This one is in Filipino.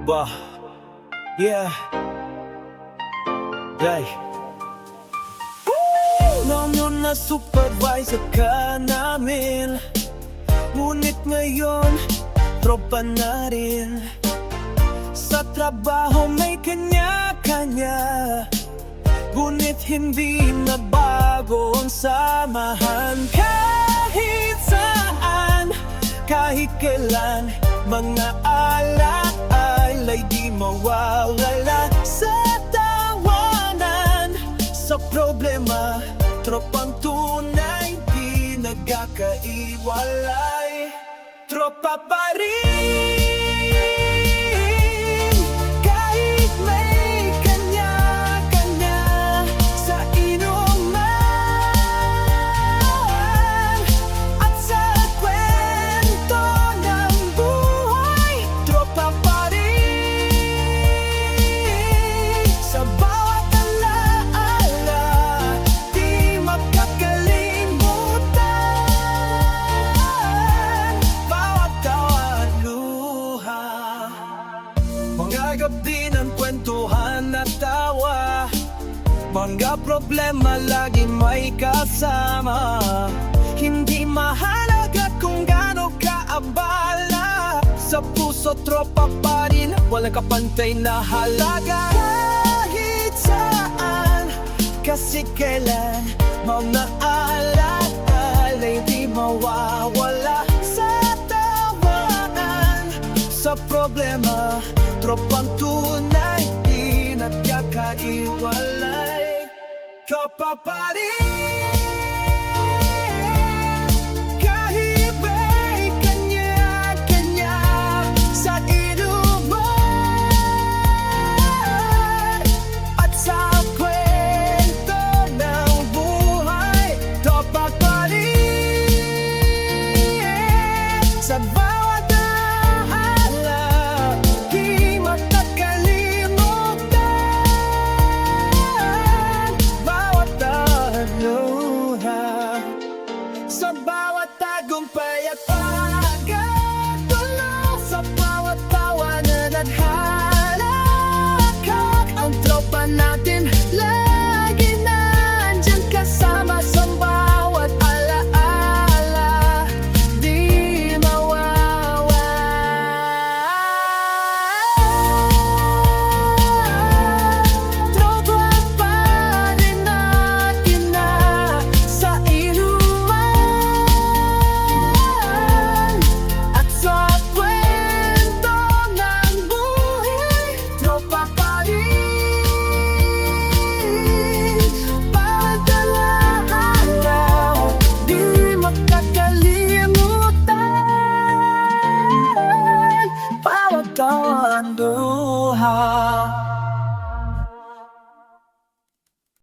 Bah, yeah. Day. Noon na supervisor ka namin, ngunit ngayon, tropa na rin. Sa trabaho may kanya-kanya, ngunit hindi na bago ang samahan. Kahit saan, kahit kailan, mga alaalay di mawawala sa tawanan. Sa problema, tropang tunay di nagkakaiwalay. Tropa pa rin. Mga gabi ng kwentuhan at tawa, mga problema lagi may kasama. Hindi mahalaga kung gaano kaabala, sa puso tropa pa rin, walang kapantay na halaga. Kahit saan, kasi kailan, mga alaalay di mawawala sa tawanan. Sa problema, tropang tunay di nagkakaiwalay. Tropa pa rin. Kahit may kanya-kanya sa inuman at sa kwento ng buhay. Tropa pa rin. Sa bawat sa bawat tagumpay at pagkatulong, sa bawat tawanan at halakak, ang tropa natin lagi nandyan kasama sa bawat alaala, di mawawala. Tropa pa rin natin na sa bawat taon duha.